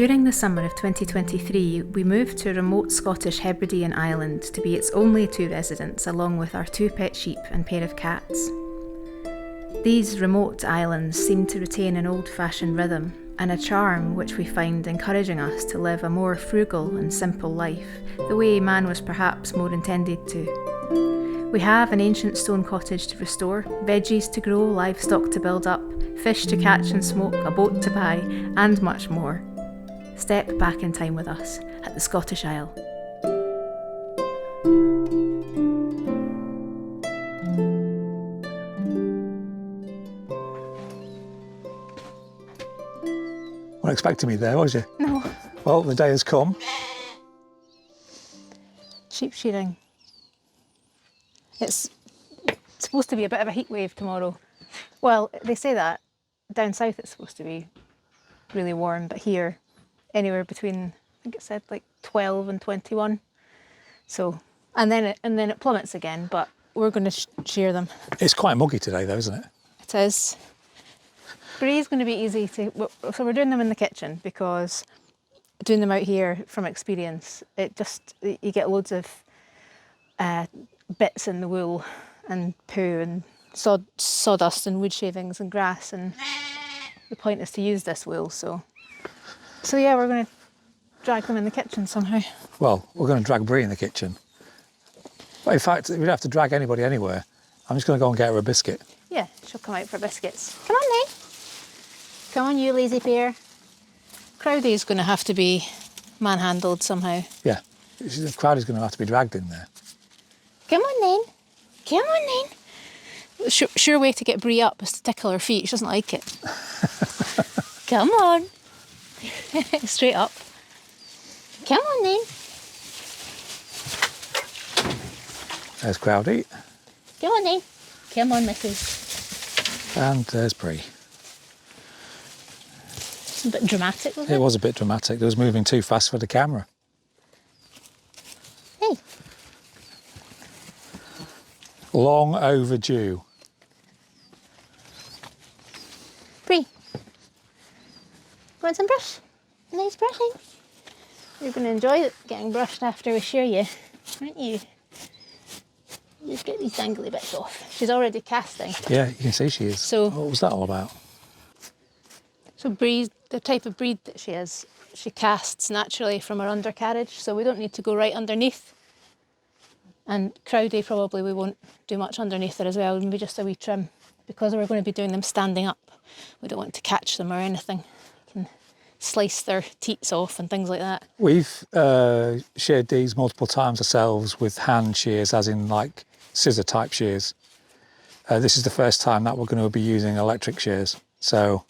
During the summer of 2023, we moved to a remote Scottish Hebridean island to be its only two residents, along with our two pet sheep and pair of cats. These remote islands seem to retain an old-fashioned rhythm and a charm which we find encouraging us to live a more frugal and simple life, the way man was perhaps more intended to. We have an ancient stone cottage to restore, veggies to grow, livestock to build up, fish to catch and smoke, a boat to buy, and much more. Step back in time with us at the Scottish Isle. Weren't expecting me there, was you? No. Well, the day has come. Sheep shearing. It's supposed to be a bit of a heat wave tomorrow. Well, they say that. Down south it's supposed to be really warm, but here anywhere between, I think it said like 12 and 21. So, and then it plummets again, but we're going to shear them. It's quite muggy today though, isn't it? It is. Bree's going to be easy to, so we're doing them in the kitchen because doing them out here from experience, you get loads of bits in the wool and poo and sawdust and wood shavings and grass, and the point is to use this wool, so yeah, we're going to drag them in the kitchen somehow. Well, we're going to drag Bree in the kitchen. But in fact, we don't have to drag anybody anywhere. I'm just going to go and get her a biscuit. Yeah, she'll come out for biscuits. Come on then. Come on, you lazy bear. Crowdie's going to have to be manhandled somehow. Yeah, Crowdie's going to have to be dragged in there. Come on then. Come on then. Sure way to get Bree up is to tickle her feet. She doesn't like it. Come on. Straight up. Come on then. There's Crowdie. Come on then. Come on, missus. And there's Bree. It's a bit dramatic, wasn't it? It was a bit dramatic. It was moving too fast for the camera. Hey. Long overdue. Bree. Want some brush? Nice brushing. You're going to enjoy getting brushed after we shear you, aren't you? Just get these dangly bits off. She's already casting. Yeah, you can see she is. So, what was that all about? So Bree, the type of breed that she is, she casts naturally from her undercarriage, so we don't need to go right underneath. And Crowdie, probably we won't do much underneath her as well, maybe just a wee trim, because we're going to be doing them standing up. We don't want to catch them or anything. We can slice their teats off and things like that. We've sheared these multiple times ourselves with hand shears, as in like scissor type shears. This is the first time that we're going to be using electric shears. So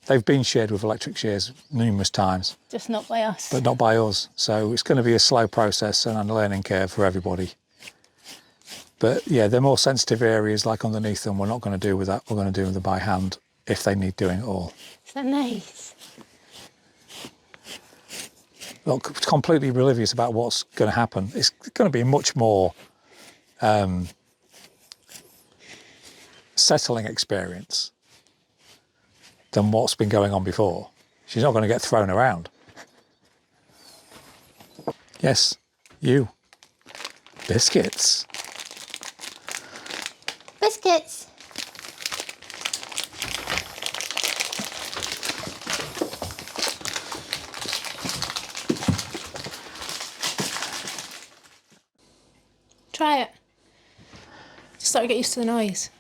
they've been sheared with electric shears numerous times. Just not by us. But not by us. So it's going to be a slow process and a learning curve for everybody. But yeah, the more sensitive areas like underneath them, we're not going to do with that. We're going to do them by hand if they need doing at all. Is that nice? Look, completely oblivious about what's going to happen. It's going to be much more settling experience than what's been going on before. She's not going to get thrown around. Yes, you. Biscuits. Biscuits. Try it. Just start to get used to the noise.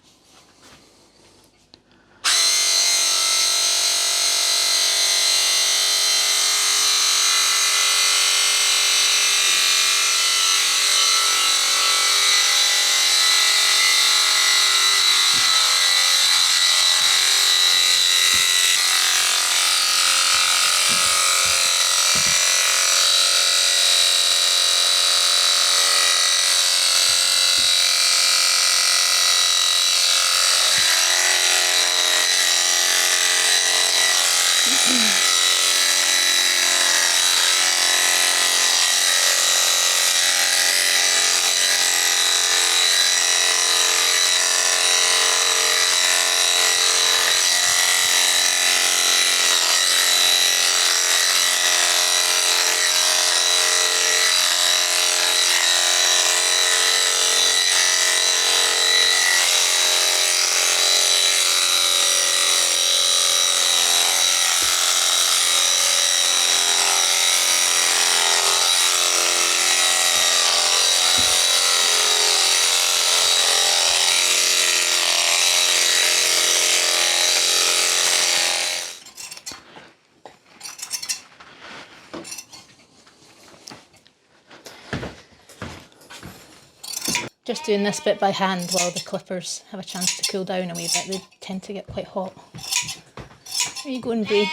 Just doing this bit by hand while the clippers have a chance to cool down a wee bit. They tend to get quite hot. Where are you going, Bree?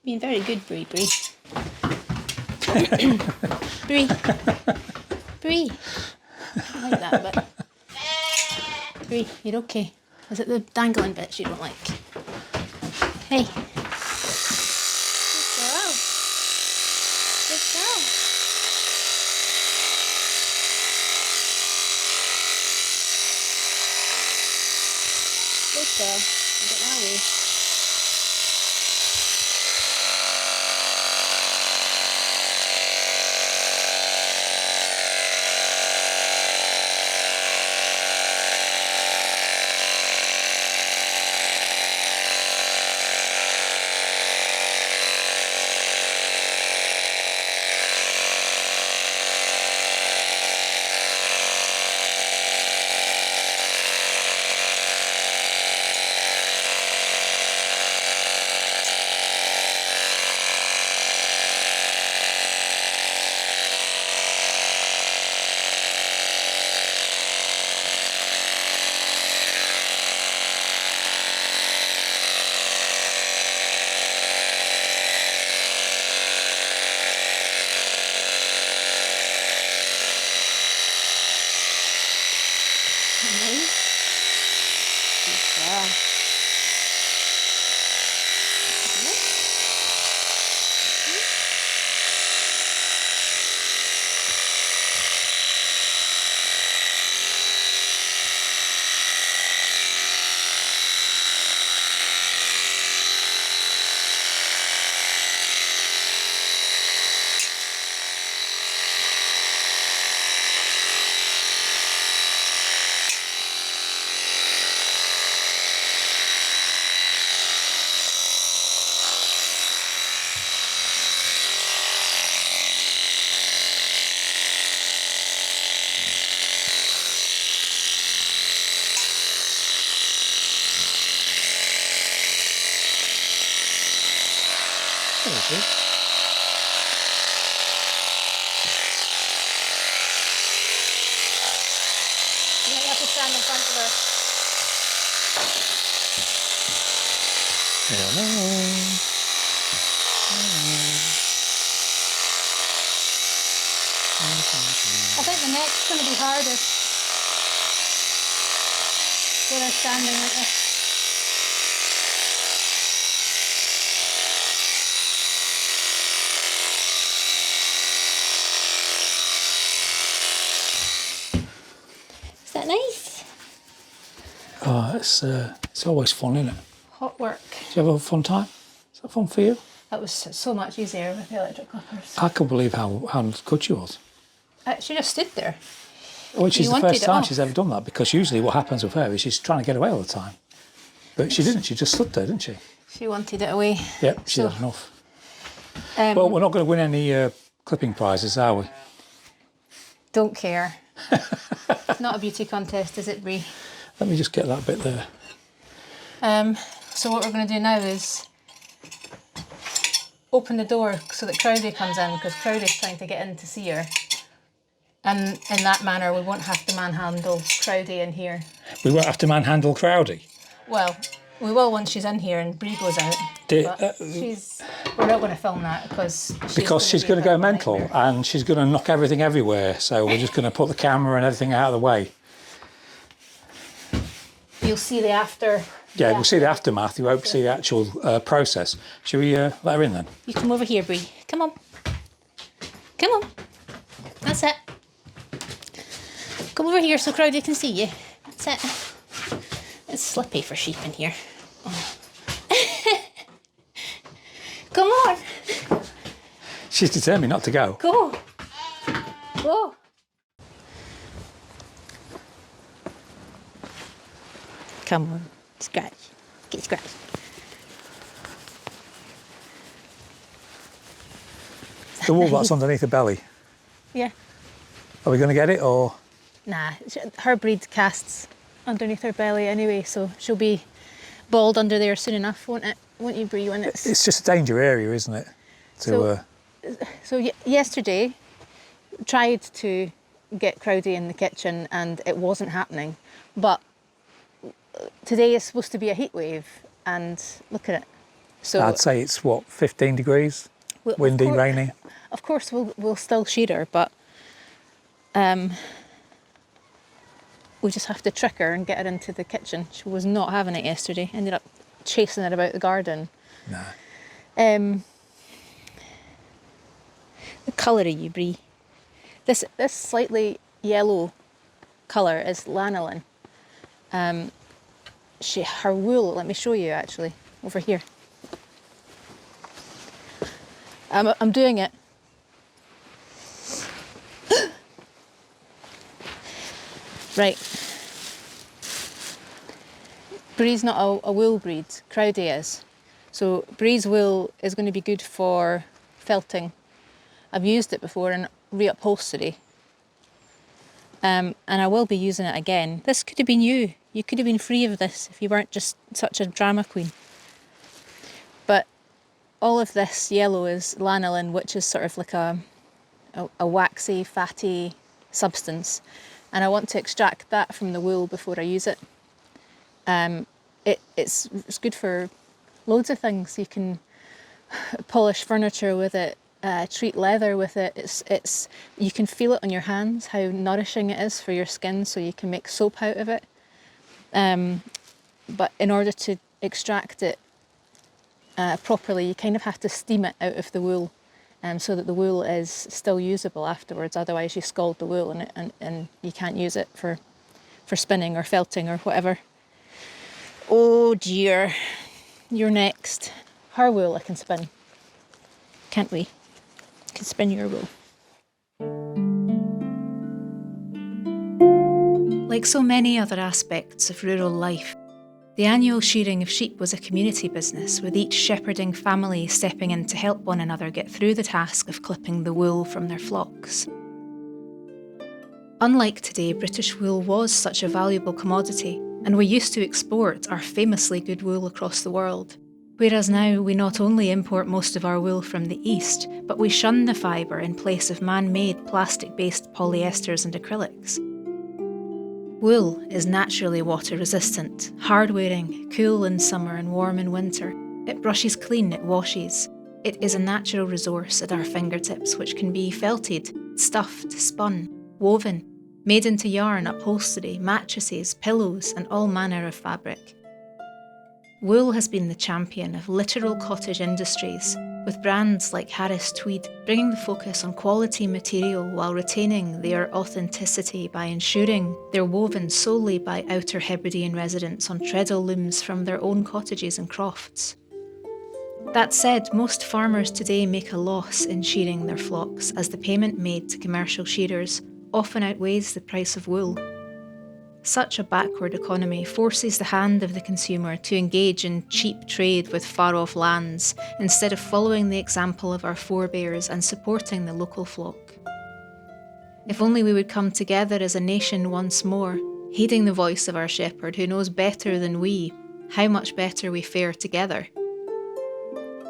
Being very good, Bree. Bree. Bree. I like that bit. Bree, you're okay. Is it the dangling bits you don't like? Hey. Good girl. Good girl. Good girl. Get that way. There it is. You have to stand in front of her. Hello. I think the neck's going to be hardest. So they're standing like this. Is that nice? Oh, it's always fun, isn't it? Hot work. Do you have a fun time? Is that fun for you? That was so much easier with the electric clippers. I can't believe how good she was. She just stood there. Which is You the wanted first it time off. she's ever done that, because usually what happens with her is she's trying to get away all the time. But she didn't, she just stood there, didn't she? She wanted it away. Yep, she So, had enough. Well, we're not going to win any clipping prizes, are we? Don't care. Not a beauty contest, is it, Bree? Let me just get that bit there. So what we're going to do now is open the door so that Crowdy comes in, because Crowdy's trying to get in to see her. And in that manner, we won't have to manhandle Crowdy in here. We won't have to manhandle Crowdy. Well, we will once she's in here and Bree goes out. But we're not going to film that because she's going to go mental nightmare. and she's going to knock everything everywhere. So we're just going to put the camera and everything out of the way. You'll see the after. Yeah, we'll see the aftermath. You won't see the actual process. Shall we let her in then? You come over here, Bree. Come on. Come on. That's it. Come over here so Crowdy can see you. That's it. It's slippy for sheep in here. Oh. Come on. She's determined not to go. Go. Go. Come on. Scratch. Get scratched. The wool that's underneath the belly. Yeah. Are we going to get it or? Nah, her breed casts underneath her belly anyway, so she'll be bald under there soon enough, won't it? Won't you, Bree? When It's just a danger area, isn't it? So yesterday, tried to get Crowdy in the kitchen, and it wasn't happening. But today is supposed to be a heat wave, and look at it. So I'd say it's what, 15 degrees, windy, rainy. Of course, we'll still shear her, but we just have to trick her and get her into the kitchen. She was not having it yesterday. Ended up chasing her about the garden. No. The colour of you, Brie. This slightly yellow colour is lanolin. Her wool, let me show you actually, over here. I'm doing it. Right. Brie's not a wool breed, Crowdy is. So Brie's wool is going to be good for felting. I've used it before in reupholstery. And I will be using it again. This could have been you. You could have been free of this if you weren't just such a drama queen. But all of this yellow is lanolin, which is sort of like a waxy, fatty substance. And I want to extract that from the wool before I use it. It's good for loads of things. You can polish furniture with it, treat leather with it. It's you can feel it on your hands how nourishing it is for your skin, so you can make soap out of it. But in order to extract it properly, you kind of have to steam it out of the wool, so that the wool is still usable afterwards. Otherwise, you scald the wool and you can't use it for spinning or felting or whatever. Oh dear, you're next. Her wool I can spin, can't we? I can spin your wool. Like so many other aspects of rural life, the annual shearing of sheep was a community business, with each shepherding family stepping in to help one another get through the task of clipping the wool from their flocks. Unlike today, British wool was such a valuable commodity, and we used to export our famously good wool across the world. Whereas now we not only import most of our wool from the East, but we shun the fibre in place of man-made plastic-based polyesters and acrylics. Wool is naturally water-resistant, hard-wearing, cool in summer and warm in winter. It brushes clean, it washes. It is a natural resource at our fingertips which can be felted, stuffed, spun, woven, made into yarn, upholstery, mattresses, pillows and all manner of fabric. Wool has been the champion of literal cottage industries, with brands like Harris Tweed bringing the focus on quality material while retaining their authenticity by ensuring they're woven solely by Outer Hebridean residents on treadle looms from their own cottages and crofts. That said, most farmers today make a loss in shearing their flocks, as the payment made to commercial shearers often outweighs the price of wool. Such a backward economy forces the hand of the consumer to engage in cheap trade with far-off lands instead of following the example of our forebears and supporting the local flock. If only we would come together as a nation once more, heeding the voice of our shepherd who knows better than we how much better we fare together.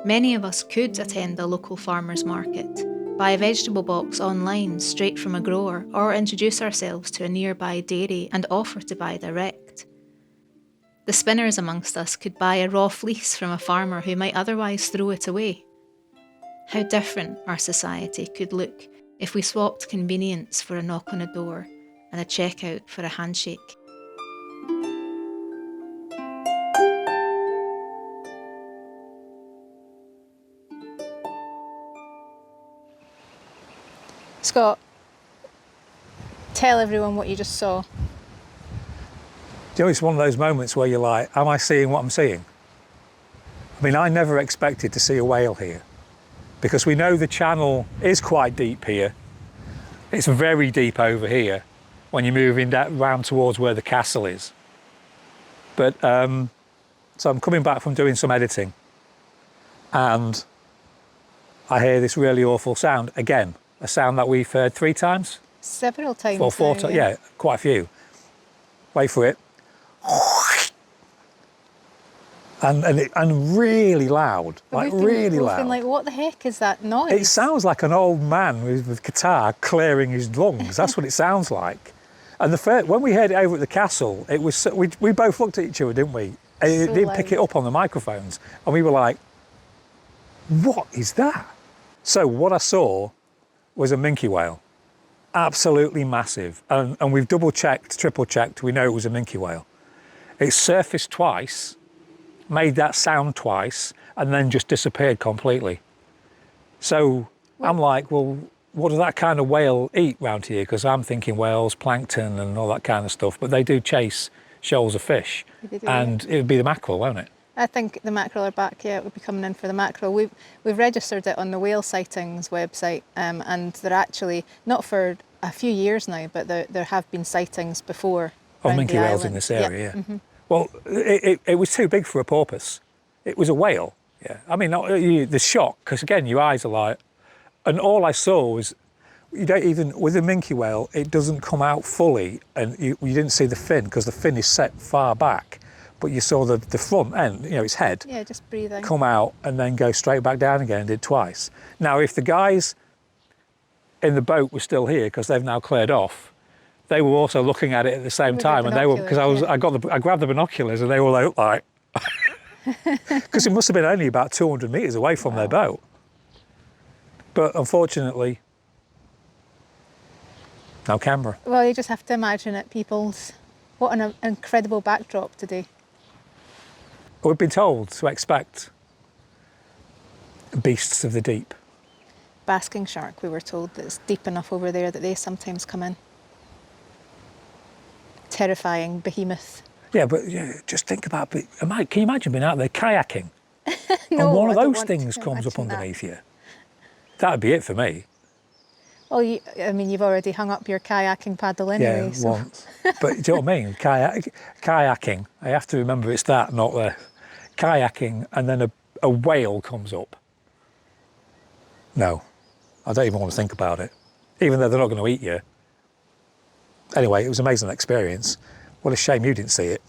Many of us could attend a local farmer's market, buy a vegetable box online straight from a grower, or introduce ourselves to a nearby dairy and offer to buy direct. The spinners amongst us could buy a raw fleece from a farmer who might otherwise throw it away. How different our society could look if we swapped convenience for a knock on a door and a checkout for a handshake. Scott, tell everyone what you just saw. You know, it's one of those moments where you're like, am I seeing what I'm seeing? I mean, I never expected to see a whale here, because we know the channel is quite deep here. It's very deep over here when you're moving round towards where the castle is. But, so I'm coming back from doing some editing and I hear this really awful sound again. A sound that we've heard 3 times? Several times. Or 4 times, yeah, quite a few. Wait for it. and really loud, like really We've loud. been like, what the heck is that noise? It sounds like an old man with guitar clearing his lungs. That's what it sounds like. And when we heard it over at the castle, it was we both looked at each other, didn't we? It didn't pick it up on the microphones, and we were like, "What is that?" So what I saw was a minke whale, absolutely massive, and we've double checked, triple checked. We know it was a minke whale. It surfaced twice, made that sound twice, and then just disappeared completely. So I'm like, well, what does that kind of whale eat round here? Because I'm thinking whales, plankton and all that kind of stuff, but they do chase shoals of fish. And it would be the mackerel, won't it? I think the mackerel are back, yeah, it would be coming in for the mackerel. We've registered it on the whale sightings website, and they're actually, not for a few years now, but there have been sightings before. Of minke whales in this area, yeah. Mm-hmm. Well, it was too big for a porpoise. It was a whale, yeah. I mean, the shock, because again, your eyes are like, and all I saw was, you don't even, with a minke whale, it doesn't come out fully, and you didn't see the fin, because the fin is set far back, but you saw the front end, its head, yeah, just breathing, come out and then go straight back down again, and did twice. Now, if the guys in the boat were still here, because they've now cleared off, they were also looking at it at the same time, and they were, because I grabbed the binoculars, and they all looked like, because it must have been only about 200 metres away from their boat. But unfortunately, no camera. Well, you just have to imagine it, people's. What an incredible backdrop today. We've been told to expect beasts of the deep. Basking shark, we were told, that it's deep enough over there that they sometimes come in. Terrifying behemoth. Yeah, but just think about it. Can you imagine being out there kayaking? No, and one of I don't those want things to comes up imagine underneath you? That'd be it for me. Well, you've already hung up your kayaking paddle anyway. Yeah, so. Once. But do you know what I mean? Kayaking, I have to remember it's that, not the kayaking, and then a whale comes up. No, I don't even want to think about it, even though they're not going to eat you. Anyway, it was an amazing experience. What a shame you didn't see it.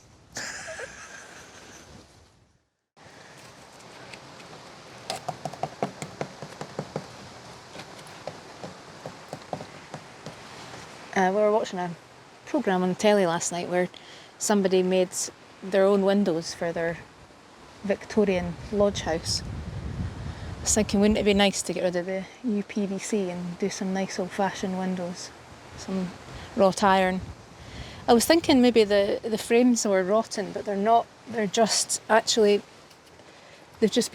We were watching a programme on the telly last night where somebody made their own windows for their Victorian lodge house. I was thinking, wouldn't it be nice to get rid of the UPVC and do some nice old-fashioned windows, some wrought iron. I was thinking maybe the frames were rotten, but they're not. They're just actually, they've just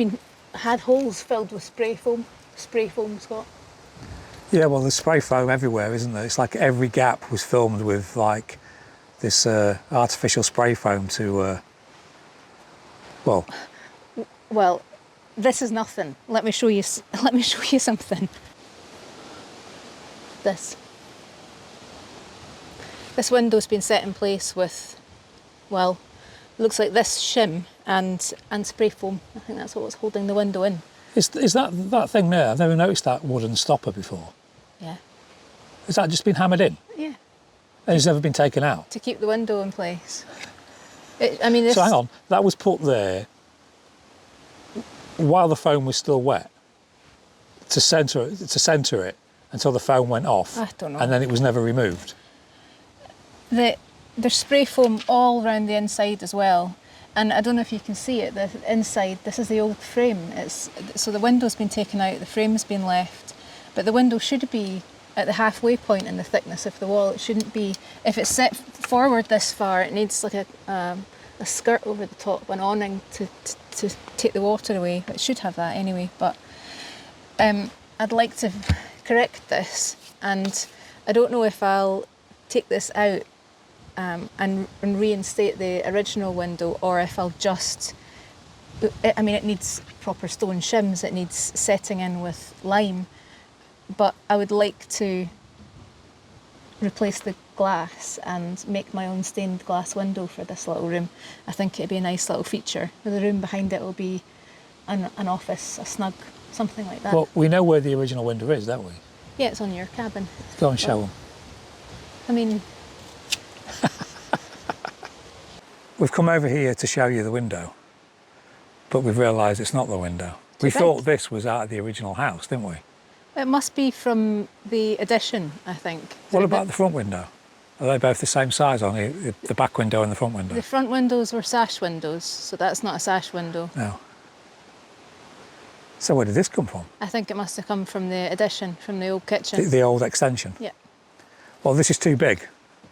had holes filled with spray foam, Scott. Yeah, well, there's spray foam everywhere, isn't there? It's like every gap was filmed with like this artificial spray foam to, Well, this is nothing. Let me show you. Let me show you something. This window's been set in place with, well, looks like this shim and spray foam. I think that's what's holding the window in. Is that thing there? I've never noticed that wooden stopper before. Yeah. Has that just been hammered in? Yeah. And it's never been taken out? To keep the window in place. So hang on, that was put there while the foam was still wet to centre it until the foam went off. I don't know. And then it was never removed. There's spray foam all around the inside as well. And I don't know if you can see it, the inside, this is the old frame. So the window's been taken out, the frame's been left, but the window should be at the halfway point in the thickness of the wall. It shouldn't be, if it's set forward this far, it needs like a skirt over the top, an awning to take the water away. It should have that anyway, but I'd like to correct this, and I don't know if I'll take this out and reinstate the original window, or if I'll just, I mean, it needs proper stone shims, it needs setting in with lime, but I would like to replace the glass and make my own stained glass window for this little room. I think it'd be a nice little feature. The room behind it will be an office, a snug, something like that. Well, we know where the original window is, don't we? Yeah, it's on your cabin. Go and show them. I mean... We've come over here to show you the window. but we've realised it's not the window. We Too thought big. this was out of the original house, didn't we? It must be from the addition, I think. What about the front window? Are they both the same size, only the back window and the front window? The front windows were sash windows, so that's not a sash window. No. So where did this come from? I think it must have come from the addition, from the old kitchen. The old extension? Yeah. Well, this is too big.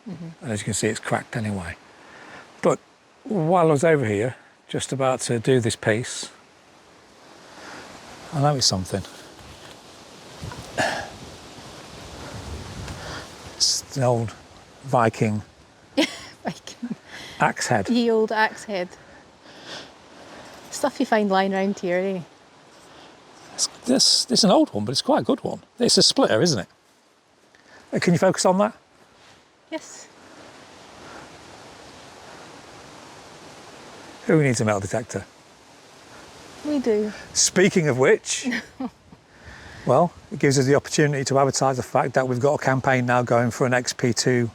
And as you can see, it's cracked anyway. But while I was over here, just about to do this piece, I noticed something. It's an old Viking axe head. Ye old axe head. Stuff you find lying around here, eh? This is an old one, but it's quite a good one. It's a splitter, isn't it? Can you focus on that? Yes. Who needs a metal detector? We do. Speaking of which, well, it gives us the opportunity to advertise the fact that we've got a campaign now going for an XP2,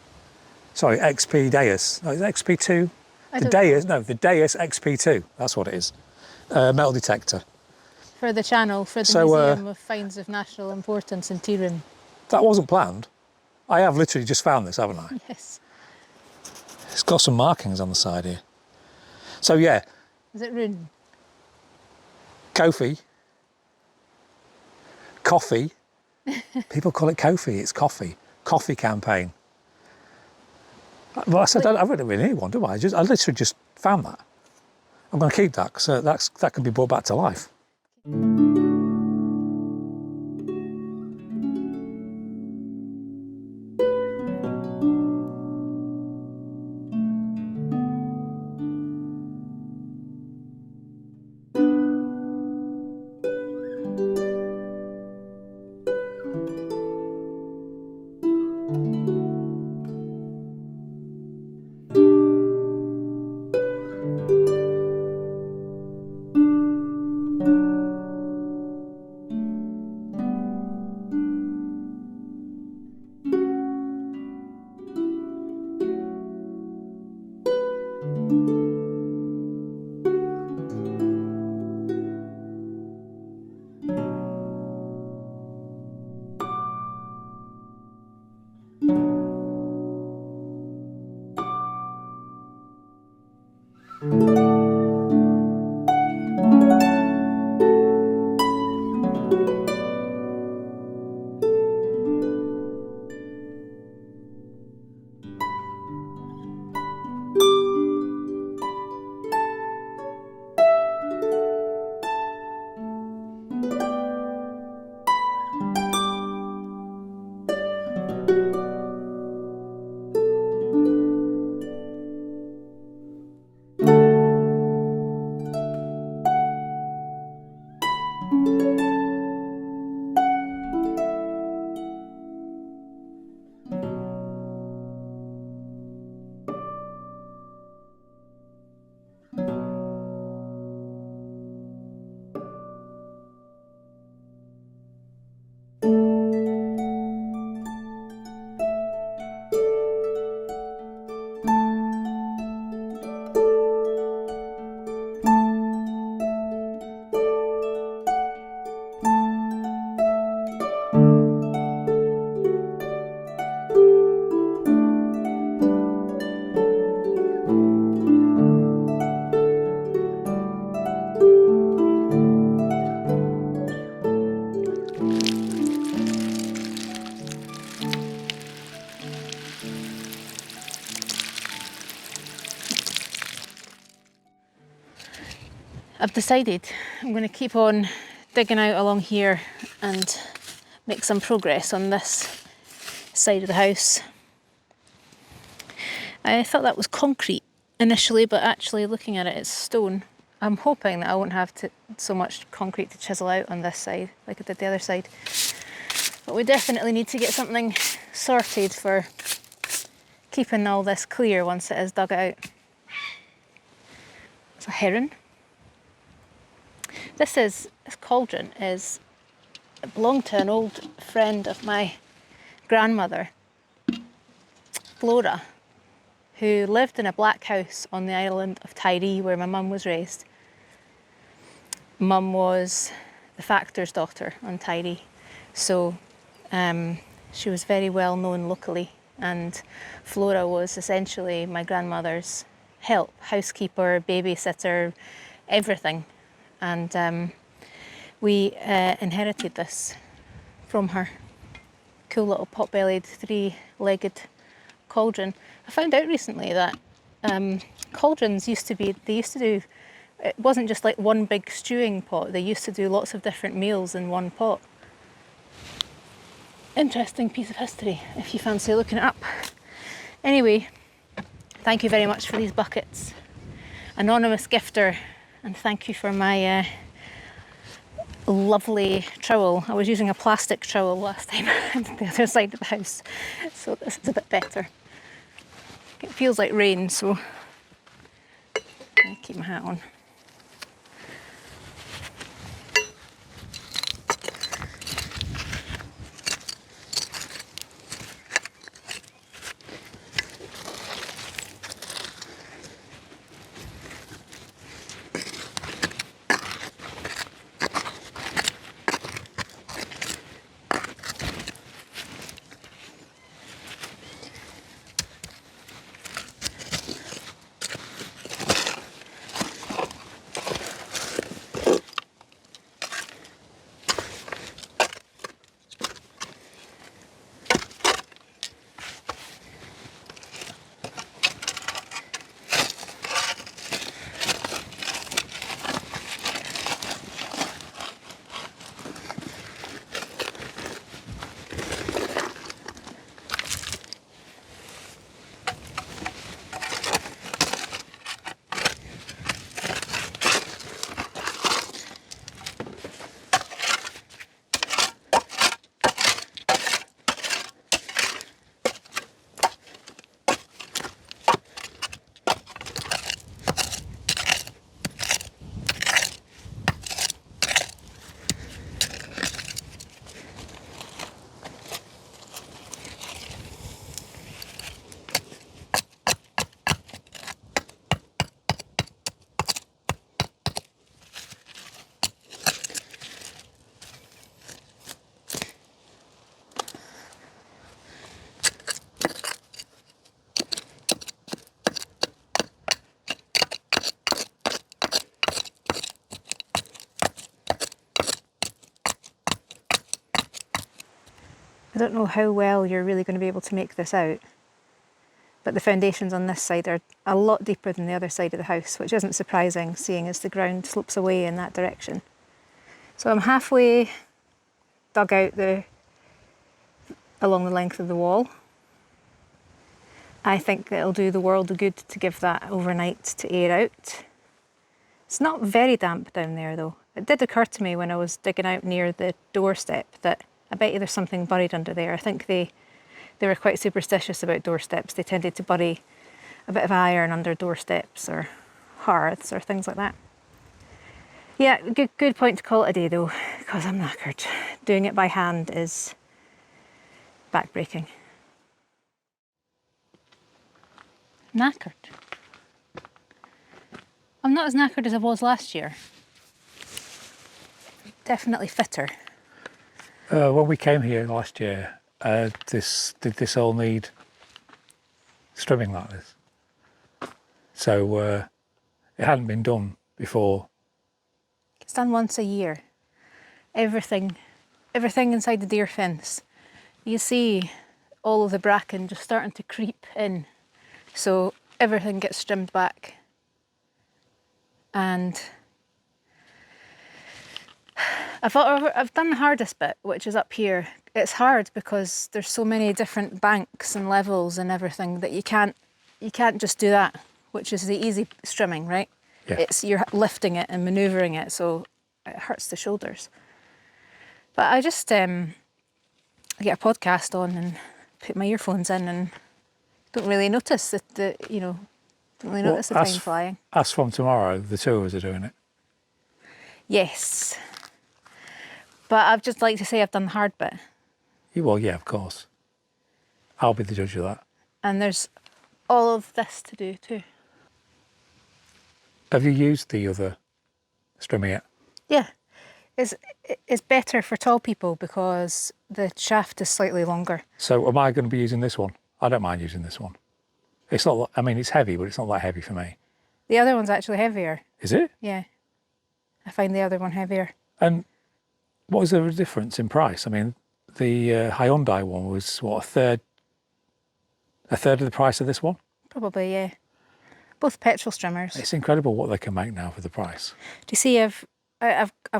sorry, XP Deus. No, is it XP2? The Deus XP2, that's what it is. Metal detector. For the channel, for the Museum of Finds of National Importance in Tirun. That wasn't planned. I have literally just found this, haven't I? Yes. It's got some markings on the side here. So yeah. Is it rune? Kofi. Coffee. People call it Kofi, it's coffee. Coffee campaign. Well, I said, I don't really need one, do I? I literally just found that. I'm going to keep that, because that can be brought back to life. I've decided I'm going to keep on digging out along here and make some progress on this side of the house. I thought that was concrete initially, but actually looking at it, it's stone. I'm hoping that I won't have so much concrete to chisel out on this side like I did the other side. But we definitely need to get something sorted for keeping all this clear once it is dug out. It's a heron. This cauldron belonged to an old friend of my grandmother, Flora, who lived in a black house on the island of Tiree where my mum was raised. Mum was the factor's daughter on Tiree, so she was very well known locally, and Flora was essentially my grandmother's help, housekeeper, babysitter, everything. And we inherited this from her. Cool little pot-bellied, three-legged cauldron. I found out recently that cauldrons used to do, it wasn't just like one big stewing pot, they used to do lots of different meals in one pot. Interesting piece of history if you fancy looking it up. Anyway, thank you very much for these buckets. Anonymous gifter, and thank you for my lovely trowel. I was using a plastic trowel last time on the other side of the house, so this is a bit better. It feels like rain, so I'll keep my hat on. I don't know how well you're really going to be able to make this out, but the foundations on this side are a lot deeper than the other side of the house, which isn't surprising, seeing as the ground slopes away in that direction. So I'm halfway dug out along the length of the wall. I think it'll do the world of good to give that overnight to air out. It's not very damp down there though. It did occur to me when I was digging out near the doorstep that I bet you there's something buried under there. I think they were quite superstitious about doorsteps. They tended to bury a bit of iron under doorsteps or hearths or things like that. Yeah, good point to call it a day though, because I'm knackered. Doing it by hand is backbreaking. Knackered. I'm not as knackered as I was last year. Definitely fitter. When we came here last year, did this all need strimming like this? So it hadn't been done before. It's done once a year. Everything inside the deer fence. You see all of the bracken just starting to creep in. So everything gets trimmed back. And I've done the hardest bit, which is up here. It's hard because there's so many different banks and levels and everything that you can't just do that, which is the easy strimming, right? Yeah. You're lifting it and manoeuvring it, so it hurts the shoulders. But I just get a podcast on and put my earphones in and don't really notice don't really notice the time flying. As from tomorrow, the two of us are doing it. Yes. But I'd just like to say I've done the hard bit. Well, yeah, of course. I'll be the judge of that. And there's all of this to do too. Have you used the other strimmer yet? Yeah, it's better for tall people because the shaft is slightly longer. So am I going to be using this one? I don't mind using this one. It's not, I mean, it's heavy, but it's not that heavy for me. The other one's actually heavier. Is it? Yeah, I find the other one heavier. And what is the difference in price? I mean, the Hyundai one was, what, a third of the price of this one? Probably, yeah. Both petrol strimmers. It's incredible what they can make now for the price. Do you see? I've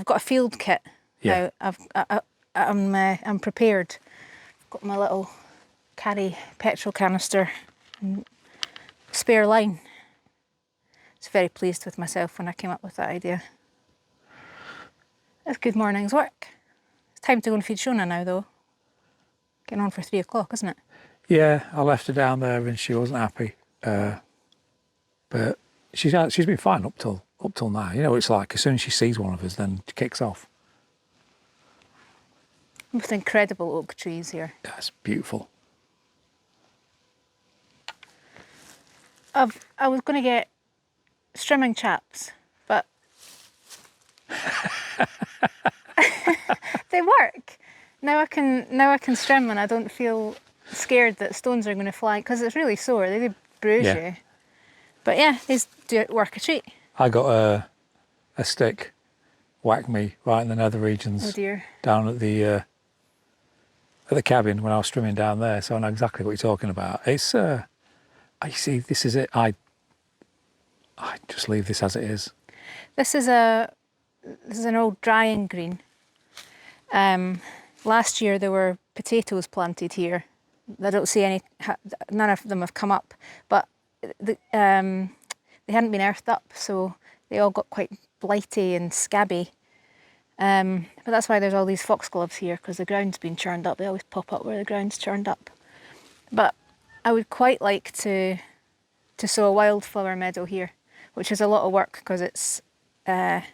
got a field kit Yeah. now. I'm prepared. I've got my little carry petrol canister and spare line. I was very pleased with myself when I came up with that idea. That's good morning's work. It's time to go and feed Shona now, though. Getting on for 3 o'clock, isn't it? Yeah, I left her down there and she wasn't happy. But she's been fine up till now. You know, it's like as soon as she sees one of us, then she kicks off. With incredible oak trees here. That's beautiful. I was going to get strimming chaps, but they work. Now I can strim and I don't feel scared that stones are going to fly because it's really sore. They do bruise you. But yeah, these do work a treat. I got a stick whacked me right in the nether regions. Oh dear. Down at the cabin when I was strimming down there, so I know exactly what you're talking about. It's I see. This is it. I just leave this as it is. This is an old drying green. Last year there were potatoes planted here. I don't see any. None of them have come up, but they hadn't been earthed up, so they all got quite blighty and scabby. But that's why there's all these foxgloves here, because the ground's been churned up. They always pop up where the ground's churned up. But I would quite like to sow a wildflower meadow here, which is a lot of work because it's hand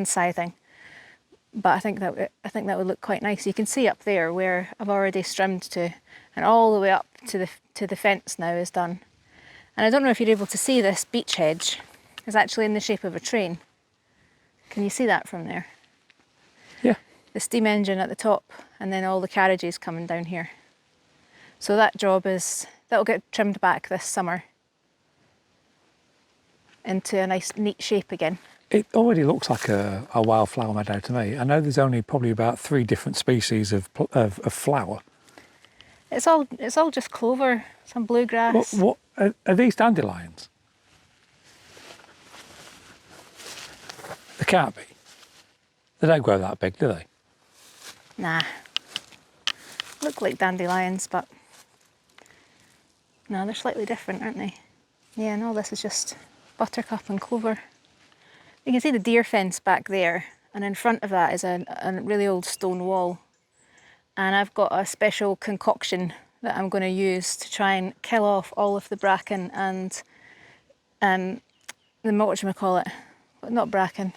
scything. But I think that would look quite nice. You can see up there where I've already strimmed to, and all the way up to the fence now is done. And I don't know if you're able to see this beech hedge. It's actually in the shape of a train. Can you see that from there? Yeah. The steam engine at the top, and then all the carriages coming down here. So that'll get trimmed back this summer into a nice neat shape again. It already looks like a wildflower meadow to me. I know there's only probably about 3 different species of flower. It's all just clover, some bluegrass. What are these dandelions? They can't be. They don't grow that big, do they? Nah. Look like dandelions, but no, they're slightly different, aren't they? Yeah, and all this is just buttercup and clover. You can see the deer fence back there, and in front of that is a really old stone wall. And I've got a special concoction that I'm going to use to try and kill off all of the bracken and the whatchamacallit, but not bracken.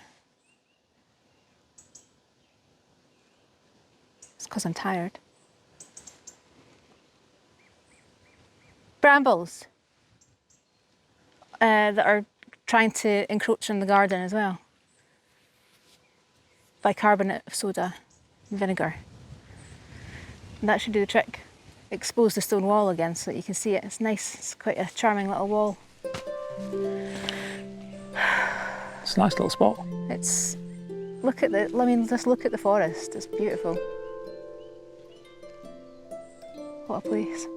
It's because I'm tired. Brambles that are trying to encroach on the garden as well. Bicarbonate of soda and vinegar. And that should do the trick. Expose the stone wall again so that you can see it. It's nice. It's quite a charming little wall. It's a nice little spot. Just look at the forest. It's beautiful. What a place.